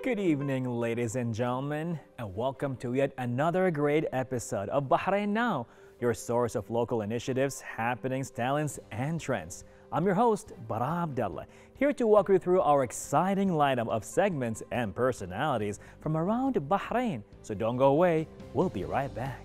Good evening, ladies and gentlemen, and welcome to yet another great episode of Bahrain Now, your source of local initiatives, happenings, talents, and trends. I'm your host, Bara Abdallah, here to walk you through our exciting lineup of segments and personalities from around Bahrain. So don't go away, we'll be right back.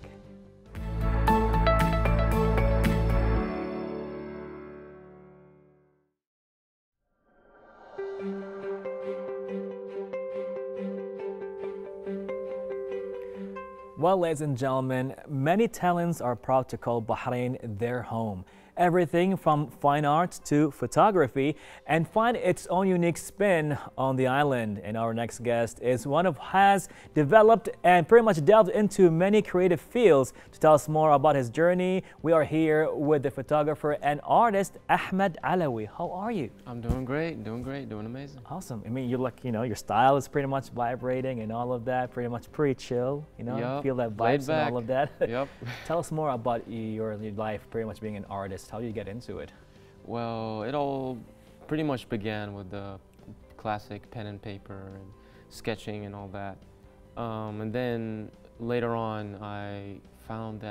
Well, ladies and gentlemen, many talents are proud to call Bahrain their home. Everything from fine arts to photography, and find its own unique spin on the island. And our next guest is one of has developed and pretty much delved into many creative fields. To tell us more about his journey, we are here with the photographer and artist Ahmed Alawi. How are you? I'm doing great, doing amazing. Awesome. I mean, your style is pretty much vibrating and all of that, pretty much pretty chill, Yep. Feel that vibes and all of that. Yep. Tell us more about your life, pretty much being an artist. How do you get into it? Well, it all pretty much began with the classic pen and paper and sketching and all that. And then later on, I found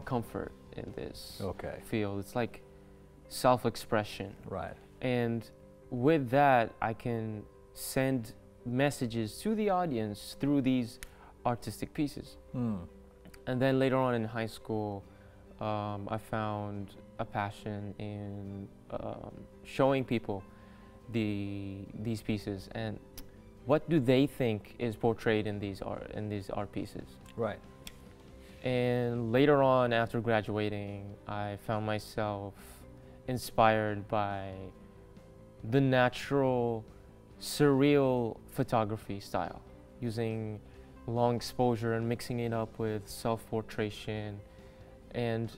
comfort in this field. It's like self-expression. Right. And with that, I can send messages to the audience through these artistic pieces. And then later on in high school, I found a passion in showing people these pieces and what do they think is portrayed in these art pieces. Right. And later on, after graduating, I found myself inspired by the natural, surreal photography style, using long exposure and mixing it up with self-portraiture. And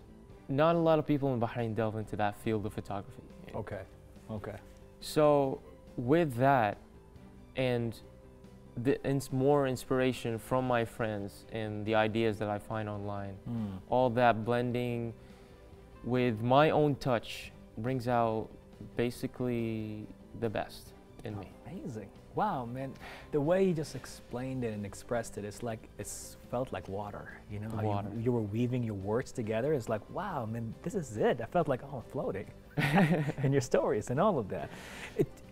not a lot of people in Bahrain delve into that field of photography. Okay. So with that and more inspiration from my friends and the ideas that I find online, all that blending with my own touch brings out basically the best in me. Amazing. Wow, man. The way you just explained it and expressed it, it's felt like water. How Water. you were weaving your words together. It's like, wow, man, this is it. I felt like, oh, I'm floating in your stories and all of that.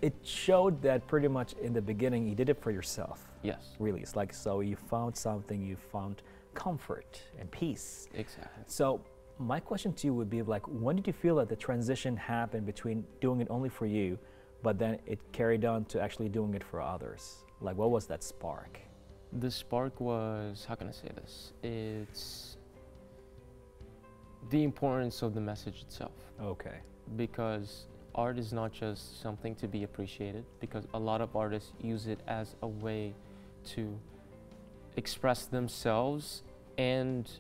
It showed that pretty much in the beginning you did it for yourself. Yes. Really, it's like, so you found something, you found comfort and peace. Exactly. So my question to you would be like, when did you feel that the transition happened between doing it only for you, but then it carried on to actually doing it for others? Like, what was that spark? The spark was, how can I say this? It's the importance of the message itself. Okay. Because art is not just something to be appreciated, because a lot of artists use it as a way to express themselves and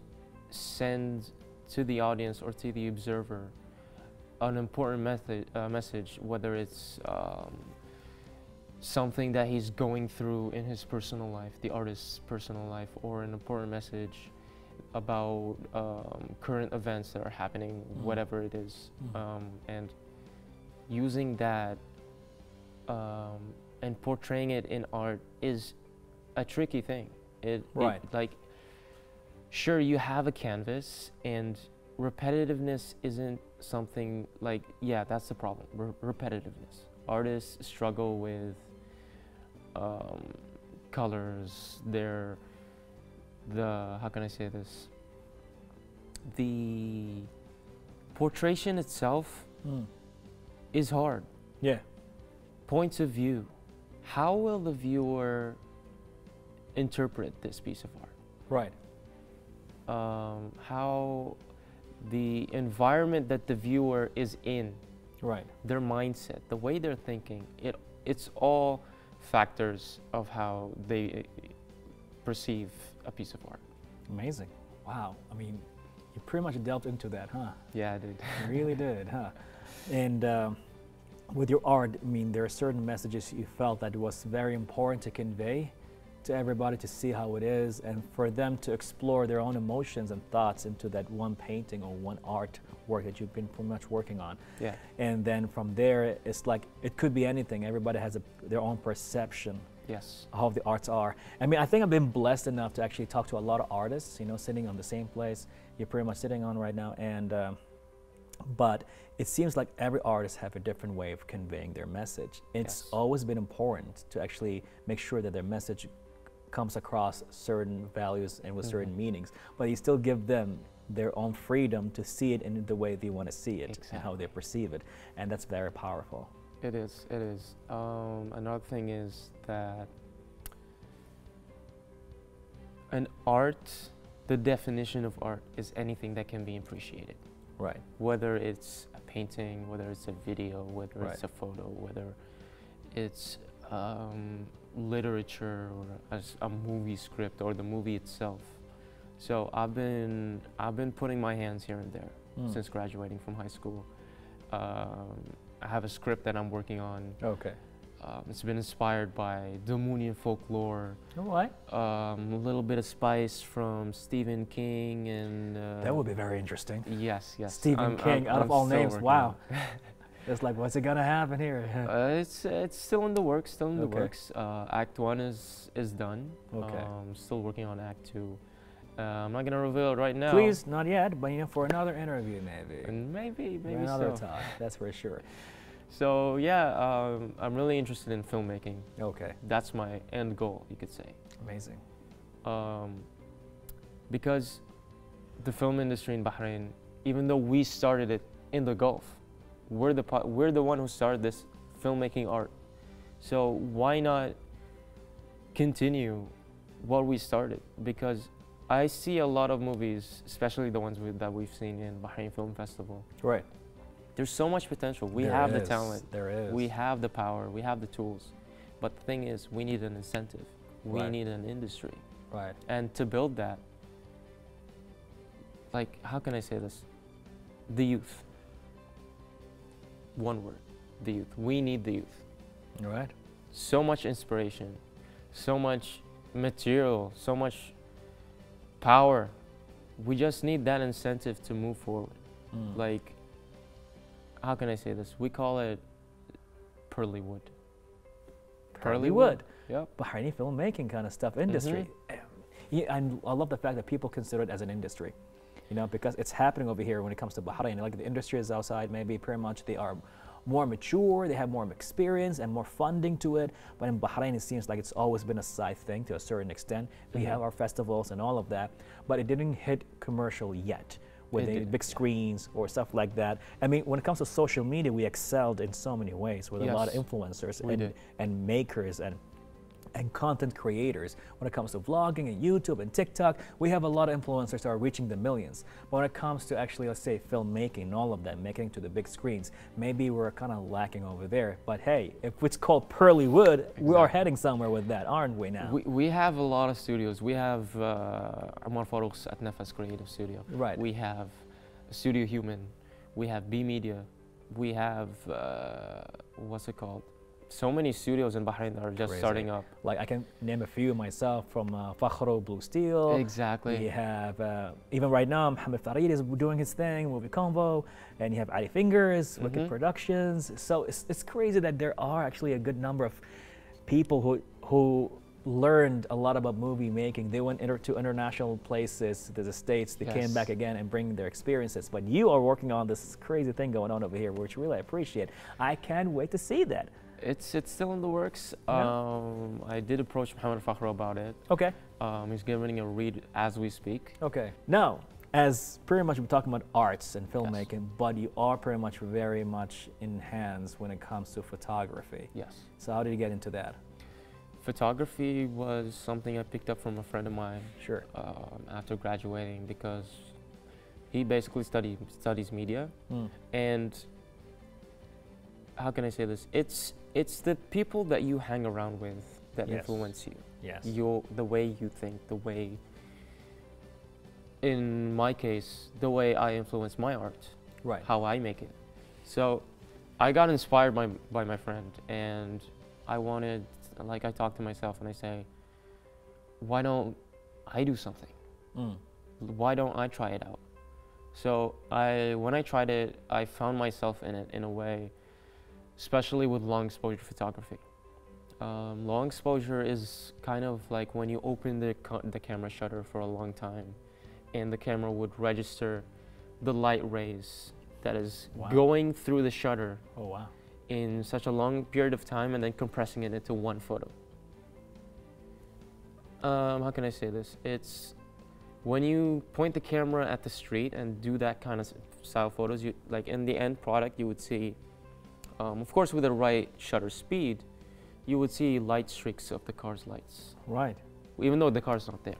send to the audience or to the observer an important message, whether it's something that he's going through in his personal life, the artist's personal life, or an important message about current events that are happening, whatever it is. And using that and portraying it in art is a tricky thing. Sure, you have a canvas, and repetitiveness isn't something like, yeah, that's the problem, repetitiveness. Artists struggle with colors, how can I say this? The portrayal itself is hard. Yeah. Points of view. How will the viewer interpret this piece of art? Right. How the environment that the viewer is in, right, their mindset, the way they're thinking, it's all factors of how they perceive a piece of art. Amazing. Wow. I mean, you pretty much delved into that, huh? Yeah, I did. You really did, huh? And with your art, I mean, there are certain messages you felt that it was very important to convey to everybody to see how it is, and for them to explore their own emotions and thoughts into that one painting or one artwork that you've been pretty much working on. Yeah. And then from there, it's like, it could be anything. Everybody has their own perception Yes. how the arts are. I mean, I think I've been blessed enough to actually talk to a lot of artists, you know, sitting on the same place you're pretty much sitting on right now. And but it seems like every artist have a different way of conveying their message. It's Yes. always been important to actually make sure that their message comes across certain values and with certain meanings, but you still give them their own freedom to see it in the way they want to see it and how they perceive it. And that's very powerful. It is. It is. Another thing is that an art, the definition of art is anything that can be appreciated. Right. Whether it's a painting, whether it's a video, whether it's a photo, whether it's literature or a movie script or the movie itself. So I've been putting my hands here and there since graduating from high school. I have a script that I'm working on. Okay. It's been inspired by Damunian folklore. All right. A little bit of spice from Stephen King and. That would be very interesting. Yes, yes. Stephen King, out of all still names, working wow. on It's like, what's it gonna happen here? it's still in the works. Still in the Okay. works. Act 1 is done. Okay. Still working on Act 2. I'm not gonna reveal it right now. Please, not yet, but you know, for another interview maybe. And maybe For another so. time, that's for sure. So yeah, I'm really interested in filmmaking. Okay. That's my end goal, you could say. Amazing. Because the film industry in Bahrain, even though we started it in the Gulf, we're the one who started this filmmaking art. So why not continue what we started? Because I see a lot of movies, especially the ones that we've seen in Bahrain Film Festival. Right. There's so much potential. We There have the is. talent. There is. We have the power. We have the tools. But the thing is, we need an incentive. We Right. need an industry. Right. And to build that, like, how can I say this? The youth. One word, the youth. We need the youth. Right. So much inspiration, so much material, so much power. We just need that incentive to move forward. Like, how can I say this? We call it pearly wood. Pearly wood. Yep. Bahraini filmmaking kind of stuff industry. Yeah, and I love the fact that people consider it as an industry, you know, because it's happening over here when it comes to Bahrain. Like the industry is outside, maybe pretty much they are more mature, they have more experience and more funding to it. But in Bahrain, it seems like it's always been a side thing to a certain extent. We have our festivals and all of that, but it didn't hit commercial yet with the big screens or stuff like that. I mean, when it comes to social media, we excelled in so many ways with a lot of influencers and makers and content creators. When it comes to vlogging and YouTube and TikTok, we have a lot of influencers that are reaching the millions. But when it comes to actually, let's say, filmmaking and all of that, making it to the big screens, maybe we're kind of lacking over there. But hey, if it's called pearly wood, we are heading somewhere with that, aren't we now? We have a lot of studios. We have Omar Farouk's at Nafas Creative Studio. Right. We have Studio Human. We have B Media. We have, what's it called? So many studios in Bahrain that are just starting up. Like I can name a few myself from Fakhro Blue Steel. Exactly. We have, even right now, Mohammed Farid is doing his thing, Movie Convo, and you have Ali Fingers, Wicked Productions. So it's crazy that there are actually a good number of people who learned a lot about movie making. They went to international places, to the States, they came back again and bring their experiences. But you are working on this crazy thing going on over here, which really I appreciate. I can't wait to see that. It's still in the works. I did approach Mohammed Fakhro about it. Okay. He's giving a read as we speak. Okay. Now, as pretty much we're talking about arts and filmmaking, but you are pretty much very much in hands when it comes to photography. Yes. So how did you get into that? Photography was something I picked up from a friend of mine. Sure. After graduating, because he basically studies media, and how can I say this? It's the people that you hang around with that influence you. Yes. The way you think, the way, in my case, the way I influence my art, Right. how I make it. So I got inspired by my friend, and I wanted, like, I talked to myself and I say, why don't I do something? Why don't I try it out? So when I tried it, I found myself in it in a way, especially with long exposure photography. Long exposure is kind of like when you open the camera shutter for a long time, and the camera would register the light rays that is going through the shutter in such a long period of time, and then compressing it into one photo. How can I say this? It's when you point the camera at the street and do that kind of style photos, you like in the end product you would see, of course with the right shutter speed, you would see light streaks of the car's lights. Right. Even though the car's not there.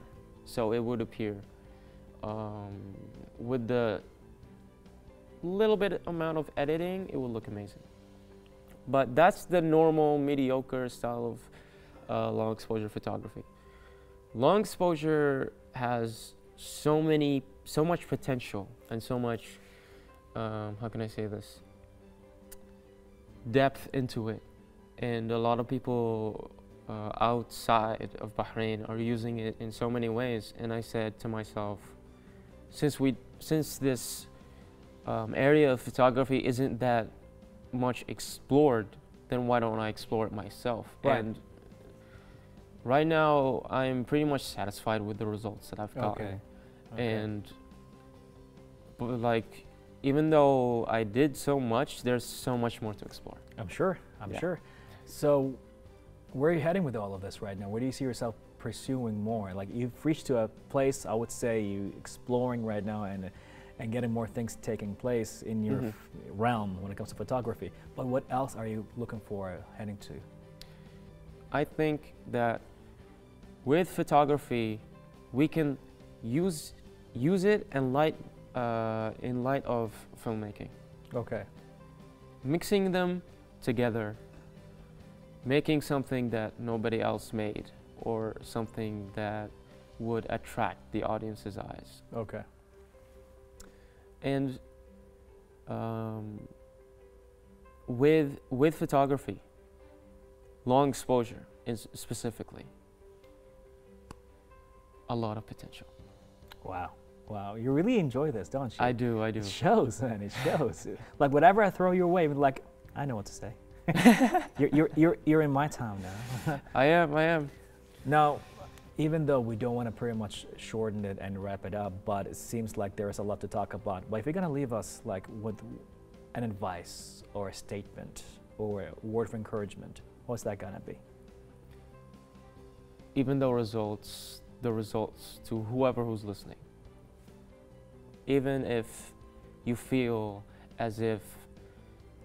So it would appear with the little bit amount of editing, it will look amazing. But that's the normal mediocre style of long exposure photography. Long exposure has so much potential and so much, how can I say this, depth into it. And a lot of people outside of Bahrain are using it in so many ways. And I said to myself, since this area of photography isn't that much explored, then why don't I explore it myself? Right. And right now, I'm pretty much satisfied with the results that I've gotten. And but like, even though I did so much, there's so much more to explore. I'm sure. I'm sure. So, where are you heading with all of this right now? Where do you see yourself pursuing more? Like, you've reached to a place, I would say, you exploring right now and getting more things taking place in your realm when it comes to photography. But what else are you looking for heading to? I think that with photography, we can use it in light of filmmaking. Okay. Mixing them together, making something that nobody else made, or something that would attract the audience's eyes. Okay. And with photography, long exposure is specifically a lot of potential. Wow. Wow, you really enjoy this, don't you? I do. It shows, man, it shows. Like whatever I throw your way, like, I know what to say. You're in my town now. I am. Now, even though we don't want to pretty much shorten it and wrap it up, but it seems like there is a lot to talk about. But if you're gonna leave us like with an advice or a statement or a word of encouragement, what's that gonna be? Even though the results to whoever who's listening, even if you feel as if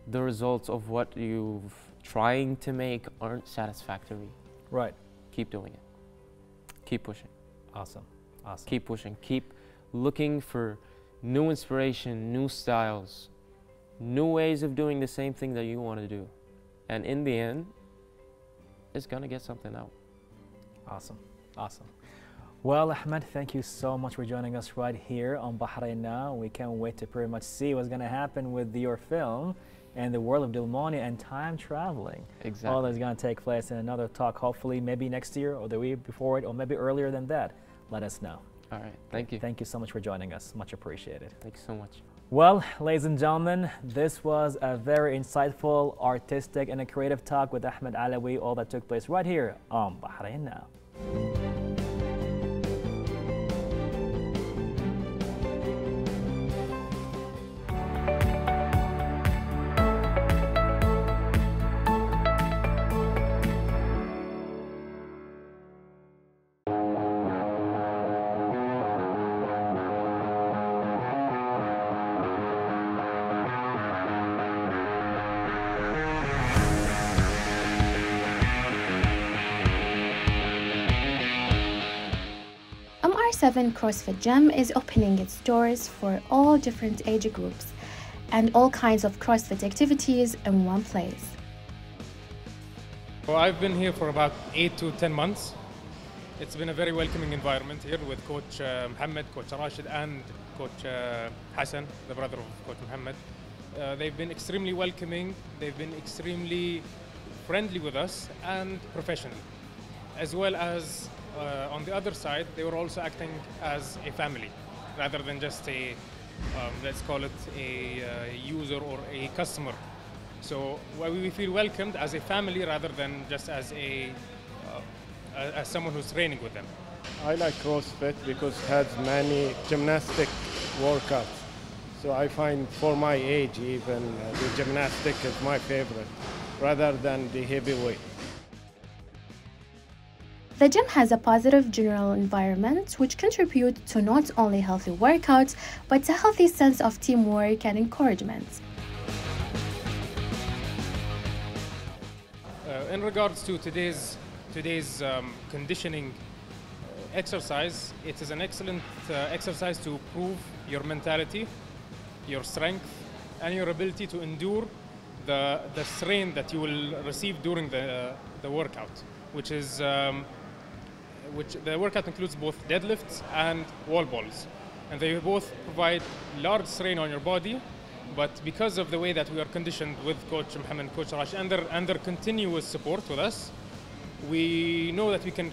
the results of what you've trying to make aren't satisfactory, right, keep doing it. Keep pushing. Awesome. Keep pushing. Keep looking for new inspiration, new styles, new ways of doing the same thing that you want to do. And in the end, it's going to get something out. Awesome. Well, Ahmed, thank you so much for joining us right here on Bahrain Now. We can't wait to pretty much see what's going to happen with your film and the world of Dilmani and time traveling. Exactly. All that's going to take place in another talk, hopefully maybe next year or the week before it or maybe earlier than that. Let us know. All right. Thank you. Thank you so much for joining us. Much appreciated. Thank you so much. Well, ladies and gentlemen, this was a very insightful, artistic, and a creative talk with Ahmed Alawi, all that took place right here on Bahrain Now. MR7 CrossFit Gym is opening its doors for all different age groups and all kinds of CrossFit activities in one place. Well, I've been here for about 8 to 10 months. It's been a very welcoming environment here with Coach Mohammed, Coach Rashid, and Coach Hassan, the brother of Coach Mohammed. They've been extremely welcoming, they've been extremely friendly with us and professional, as well as on the other side, they were also acting as a family rather than just a, let's call it a user or a customer. So we feel welcomed as a family rather than just as as someone who's training with them. I like CrossFit because it has many gymnastic workouts. So I find for my age even the gymnastic is my favorite rather than the heavyweight. The gym has a positive general environment which contributes to not only healthy workouts but a healthy sense of teamwork and encouragement. In regards to today's conditioning exercise, it is an excellent exercise to prove your mentality, your strength, and your ability to endure the strain that you will receive during the workout, which the workout includes both deadlifts and wall balls, and they both provide large strain on your body. But because of the way that we are conditioned with Coach Mohammed and Coach Rashid and their continuous support with us, we know that we can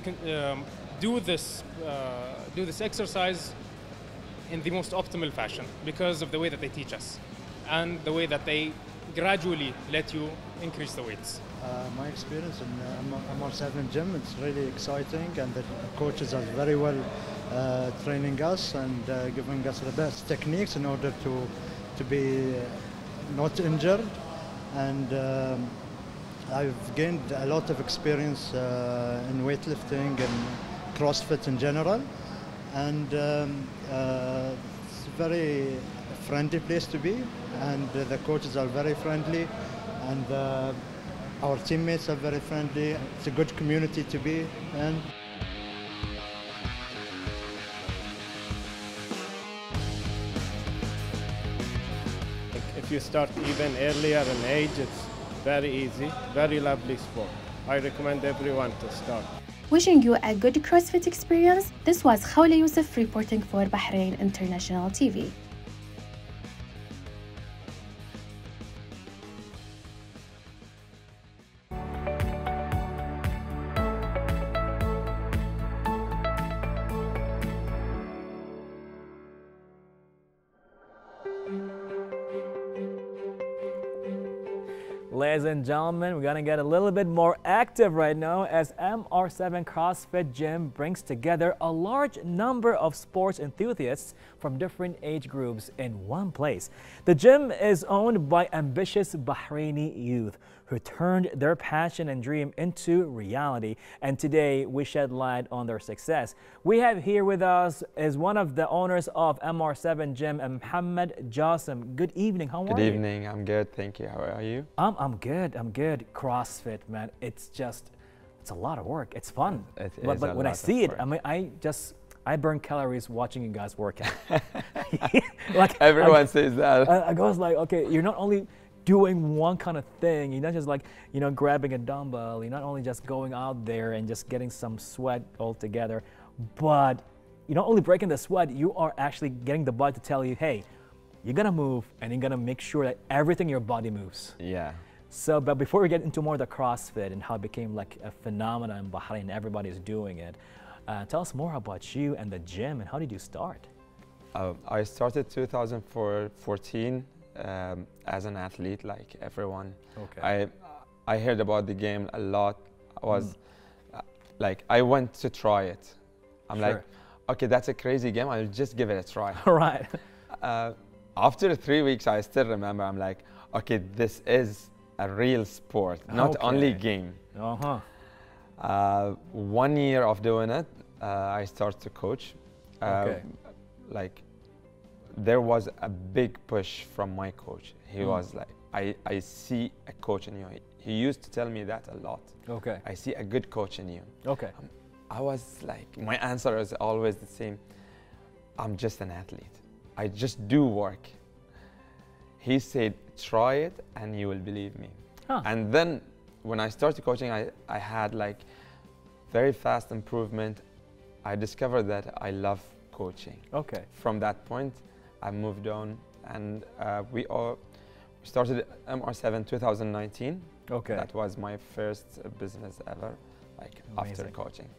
do this exercise in the most optimal fashion because of the way that they teach us and the way that they gradually let you increase the weights. My experience in MR7 gym, it's really exciting, and the coaches are very well training us and giving us the best techniques in order to be not injured. And I've gained a lot of experience in weightlifting and CrossFit in general, and it's a very friendly place to be, and the coaches are very friendly, and our teammates are very friendly. It's a good community to be in. If you start even earlier in age, it's very easy, very lovely sport. I recommend everyone to start. Wishing you a good CrossFit experience. This was Khawla Youssef reporting for Bahrain International TV. Ladies and gentlemen, we're gonna get a little bit more active right now as MR7 CrossFit Gym brings together a large number of sports enthusiasts from different age groups in one place. The gym is owned by ambitious Bahraini youth who turned their passion and dream into reality, and today we shed light on their success. We have here with us is one of the owners of MR7 Gym, Mohammed Jassim. Good evening, how are you? Good evening, I'm good, thank you. How are you? I'm good. CrossFit, man, it's a lot of work. It's fun. But when I see it, I mean, I burn calories watching you guys work out. Like everyone says that. I goes like, okay, you're not only doing one kind of thing, you're not just like, you know, grabbing a dumbbell, you're not only just going out there and just getting some sweat all together, but you're not only breaking the sweat, you are actually getting the body to tell you, hey, you're gonna move and you're gonna make sure that everything in your body moves. Yeah. So, but before we get into more of the CrossFit and how it became like a phenomenon in Bahrain, everybody's doing it, tell us more about you and the gym and how did you start? I started 2014 as an athlete, like everyone. Okay. I heard about the game a lot. I was like, I went to try it. I'm like, okay, that's a crazy game. I'll just give it a try. Right. After 3 weeks, I still remember. I'm like, okay, this is a real sport, not only game. 1 year of doing it, I started to coach. Like, there was a big push from my coach. He was like, I see a coach in you. He used to tell me that a lot. Okay. I see a good coach in you. Okay. I was like, my answer is always the same. I'm just an athlete. I just do work. He said, try it and you will believe me. Huh. And then when I started coaching, I had like very fast improvement. I discovered that I love coaching. Okay. From that point, I moved on, and we started MR7 2019. Okay. That was my first business ever, like after coaching.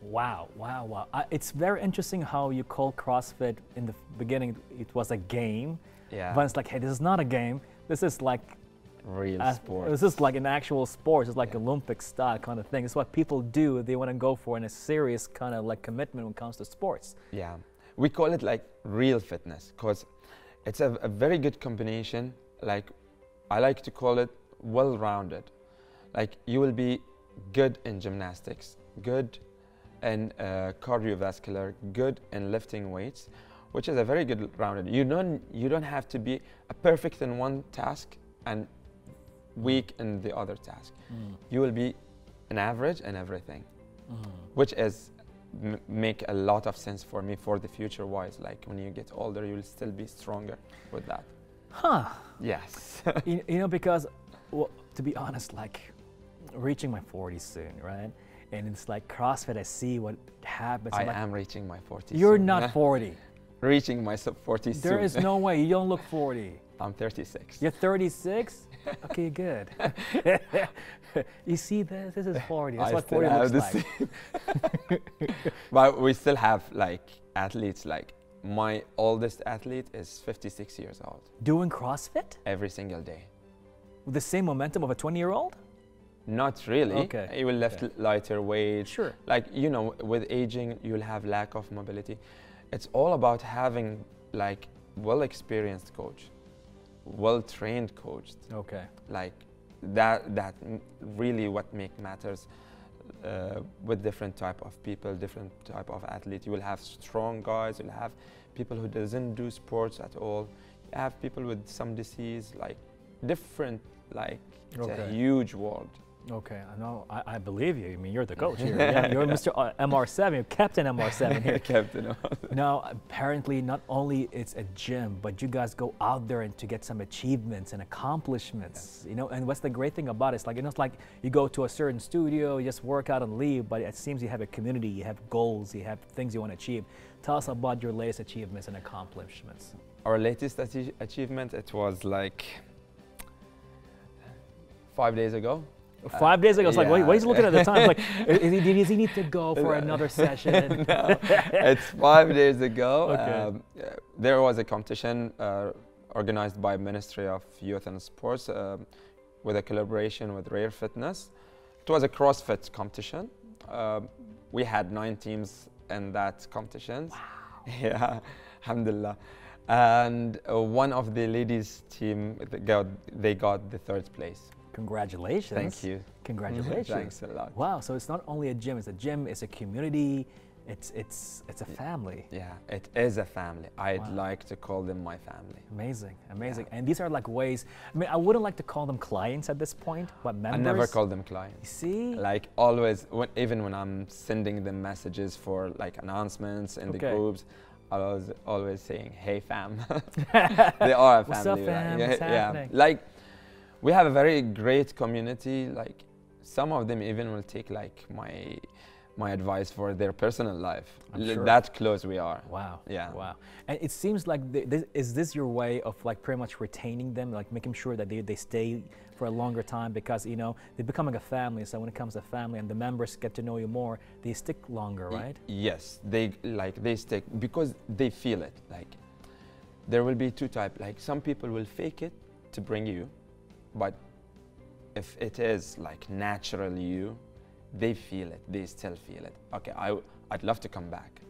Wow, wow, wow. It's very interesting how you call CrossFit in the beginning, it was a game. Yeah. But it's like, hey, this is not a game. This is like real sport. This is like an actual sport. It's like Olympic style kind of thing. It's what people do. They want to go for in a serious kind of like commitment when it comes to sports. Yeah, we call it like real fitness because it's a very good combination. Like I like to call it well-rounded. Like you will be good in gymnastics, good in cardiovascular, good in lifting weights, which is a very good rounded. You don't have to be a perfect in one task and weak in the other task. You will be an average in everything, which is make a lot of sense for me for the future wise. Like when you get older, you will still be stronger with that. Huh. Yes. you know, because, well, to be honest, like reaching my 40s soon, right? And it's like CrossFit, I see what happens. I am reaching my 40s. You're soon. not 40. Reaching my 40s There soon. is no way. You don't look 40. I'm 36. You're 36? Okay, good. You see this? This is 40. That's what 40 looks like. But we still have like athletes. Like my oldest athlete is 56 years old. Doing CrossFit? Every single day. With the same momentum of a 20-year-old? Not really. Okay. You will lift lighter weights. Sure. Like, you know, with aging, you'll have lack of mobility. It's all about having like well-experienced coach, well-trained coach. Okay. Like that really what matters with different type of people, different type of athlete. You will have strong guys, you'll have people who doesn't do sports at all. You have people with some disease, like different, like it's a huge world. Okay, I know. I believe you. I mean, you're the coach here. Yeah, you're Mr. MR7, you're Captain MR7 here. Captain. Now, apparently, not only it's a gym, but you guys go out there and to get some achievements and accomplishments. You know, and what's the great thing about it? It's like, you know, it's like you go to a certain studio, you just work out and leave, but it seems you have a community, you have goals, you have things you want to achieve. Tell us about your latest achievements and accomplishments. Our latest achievement, it was like 5 days ago. 5 days ago, it's like, wait, he's looking at the time. Like, does he need to go for another session? No, it's 5 days ago. Okay. There was a competition organized by Ministry of Youth and Sports with a collaboration with Rare Fitness. It was a CrossFit competition. We had 9 teams in that competition. Wow. Yeah, alhamdulillah. And one of the ladies' team, they got the 3rd place. Congratulations. Thank you. Congratulations. Thanks a lot. Wow, so it's not only a gym, it's a community, it's a family. Yeah, it is a family. I'd like to call them my family. Amazing, amazing. Yeah. And these are like ways, I mean, I wouldn't like to call them clients at this point, but members. I never call them clients. You see? Like always, even when I'm sending them messages for like announcements in the groups, I was always saying, hey fam. They are a family. What's up, fam? Right? What's happening? Like, we have a very great community. Like some of them even will take like my advice for their personal life. Sure. That close we are. Wow. Yeah. Wow. And it seems like is this your way of like pretty much retaining them, like making sure that they stay for a longer time, because you know they're becoming a family. So when it comes to family and the members get to know you more, they stick longer, right? Yes, they stick because they feel it. Like there will be 2 types. Like some people will fake it to bring you. But if it is like natural you, they feel it. They still feel it. Okay, I'd love to come back.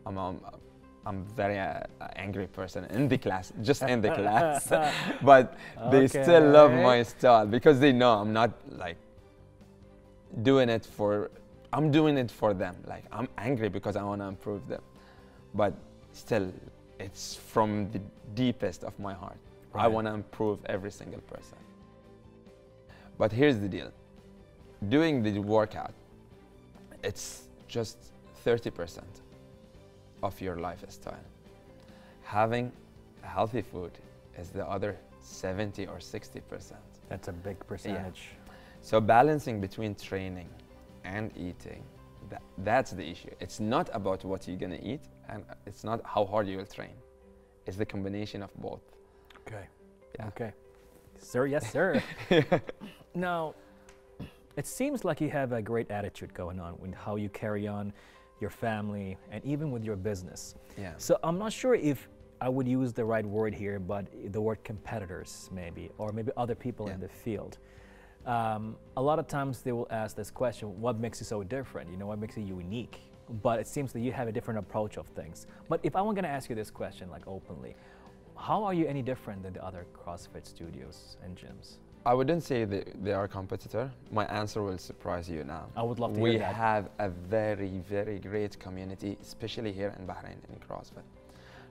I'm very angry person in the class, just in the class. But they still love my style because they know I'm not like doing it for. I'm doing it for them. Like I'm angry because I want to improve them. But still, it's from the deepest of my heart. Right. I want to improve every single person. But here's the deal. Doing the workout, it's just 30% of your lifestyle. Having healthy food is the other 70 or 60%. That's a big percentage. Yeah. So balancing between training and eating, that's the issue. It's not about what you're gonna eat, and it's not how hard you will train. It's the combination of both. Okay. Yeah. Okay. Sir, yes, sir. Now, it seems like you have a great attitude going on with how you carry on your family and even with your business. Yeah. So I'm not sure if I would use the right word here, but the word competitors maybe, or maybe other people in the field. A lot of times they will ask this question, what makes you so different? You know, what makes you unique? But it seems that you have a different approach of things. But if I were going to ask you this question, like openly, how are you any different than the other CrossFit studios and gyms? I wouldn't say they are a competitor. My answer will surprise you now. I would love to hear that. We have a very, very great community, especially here in Bahrain in CrossFit.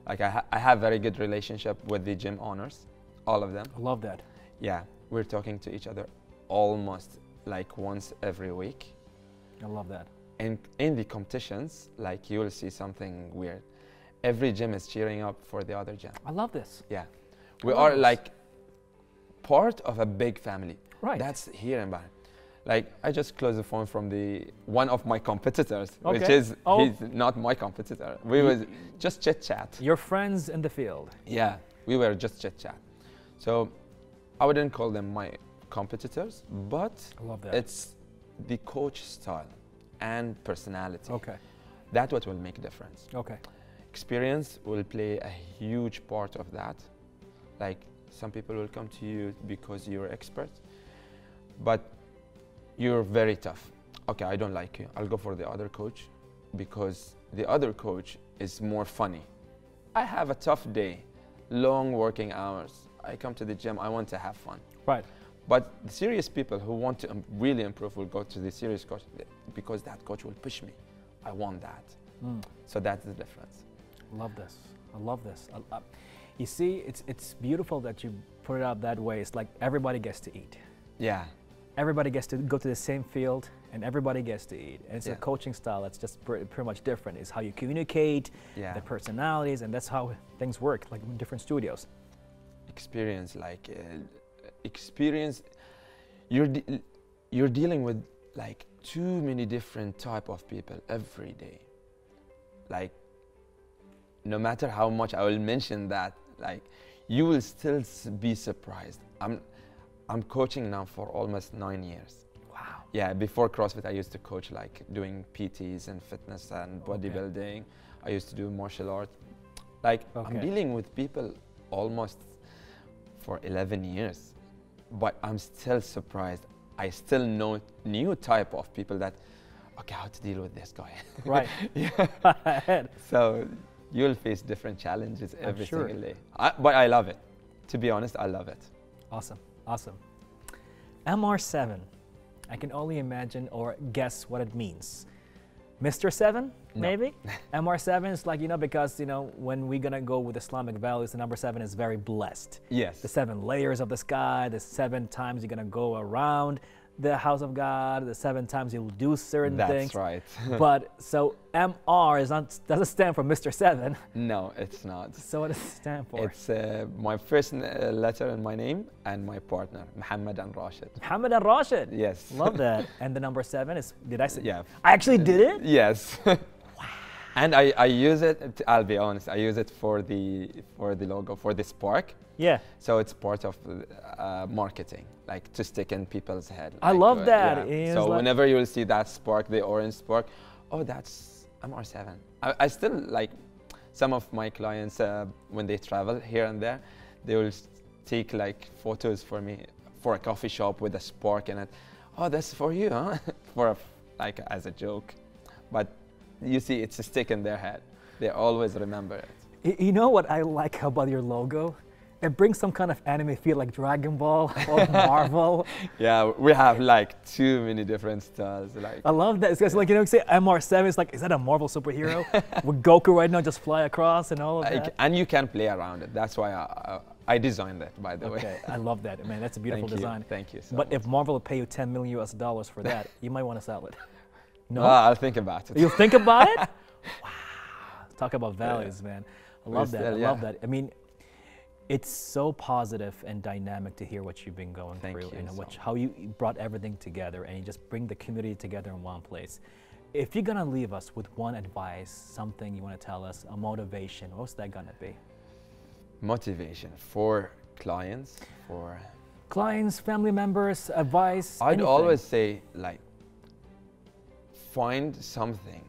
Like I have very good relationship with the gym owners, all of them. I love that. Yeah, we're talking to each other almost like once every week. I love that. And in the competitions, like you will see something weird. Every gym is cheering up for the other gym. I love this. Yeah, we are like part of a big family. Right. That's here in Bahrain. Like I just closed the phone from one of my competitors, which Okay. is he's not my competitor. We was just chit chat. Your friends in the field. Yeah, we were just chit chat. So I wouldn't call them my competitors, but I love that. it's the coach style and personality. Okay. That's what will make a difference. Okay. Experience will play a huge part of that. Like some people will come to you because you're expert, but you're very tough. Okay, I don't like you. I'll go for the other coach because the other coach is more funny. I have a tough day, long working hours. I come to the gym, I want to have fun. Right. But the serious people who want to really improve will go to the serious coach because that coach will push me. I want that. So that's the difference. Love this. I love this. You see, it's beautiful that you put it out that way. It's like everybody gets to eat. Yeah. Everybody gets to go to the same field and everybody gets to eat. And it's a coaching style that's just pretty much different. It's how you communicate, the personalities, and that's how things work, like in different studios. Experience, experience, you're dealing with like too many different type of people every day. Like, no matter how much I will mention that, like, you will still be surprised. I'm coaching now for almost 9 years. Wow. Yeah, before CrossFit, I used to coach like doing PTs and fitness and bodybuilding. I used to do martial arts. Like, I'm dealing with people almost for 11 years, but I'm still surprised. I still know new type of people that, okay, how to deal with this guy. Right. Yeah. So you'll face different challenges every single day. But I love it. To be honest, I love it. Awesome. Awesome. MR7. I can only imagine or guess what it means. Mr. 7, maybe? MR7 is like, you know, because, you know, when we're going to go with Islamic values, the number 7 is very blessed. Yes. The 7 layers of the sky, the 7 times you're going to go around the house of God, the 7 times you'll do certain things. That's right. But so MR doesn't stand for Mr. 7. No, it's not. So what does it stand for? It's my first letter in my name and my partner, Mohammed and Rashid. Mohammed and Rashid. Yes. Love that. And the number 7 is, did I say? Yeah. I actually did it? Yes. Wow. And I use it, I'll be honest, I use it for the logo, for the spark. Yeah. So it's part of marketing, like to stick in people's head. I like, love that. Yeah. So whenever you will see that spark, the orange spark, oh, that's MR7. I still like some of my clients when they travel here and there, they will take like photos for me for a coffee shop with a spark in it. Oh, that's for you, huh? Like as a joke, but you see, it's a stick in their head. They always remember it. You know what I like about your logo? It brings some kind of anime feel, like Dragon Ball or Marvel. Yeah, we have like too many different styles. Like, I love that. It's like, you know, say MR7, it's like, is that a Marvel superhero? With Goku right now just fly across and all of that? And you can play around it. That's why I designed it, by the way. Okay, I love that. Man, that's a beautiful design. Thank you so But much. if Marvel would pay you $10 million US for that, you might want to sell it. No? I'll think about it. You'll think about it? Wow. Talk about values, man. I love that. I love that. I mean, it's so positive and dynamic to hear what you've been going through and how you brought everything together and you just bring the community together in one place. If you're gonna leave us with one advice, something you want to tell us, a motivation, what's that gonna be? Motivation for clients, family members, advice. I'd always say, like, find something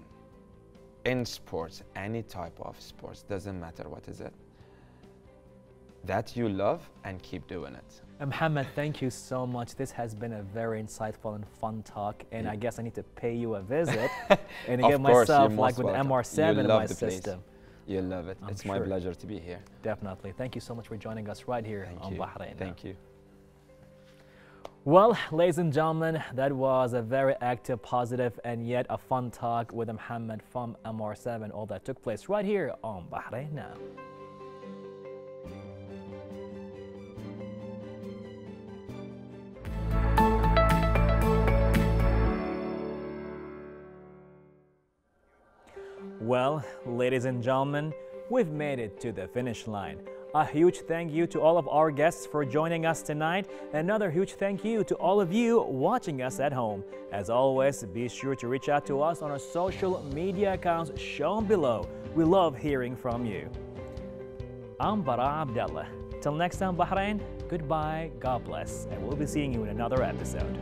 in sports, any type of sports, doesn't matter what is it, that you love and keep doing it. Mohammed, thank you so much. This has been a very insightful and fun talk, and I guess I need to pay you a visit and get myself like with MR7 in my system. You'll love it. It's my pleasure to be here. Definitely. Thank you so much for joining us right here on Bahrain. Thank you. Well, ladies and gentlemen, that was a very active, positive, and yet a fun talk with Mohammed from MR7. All that took place right here on Bahrain Now. Well, ladies and gentlemen, we've made it to the finish line. A huge thank you to all of our guests for joining us tonight. Another huge thank you to all of you watching us at home. As always, be sure to reach out to us on our social media accounts shown below. We love hearing from you. I'm Bara Abdallah. Till next time, Bahrain, goodbye, God bless, and we'll be seeing you in another episode.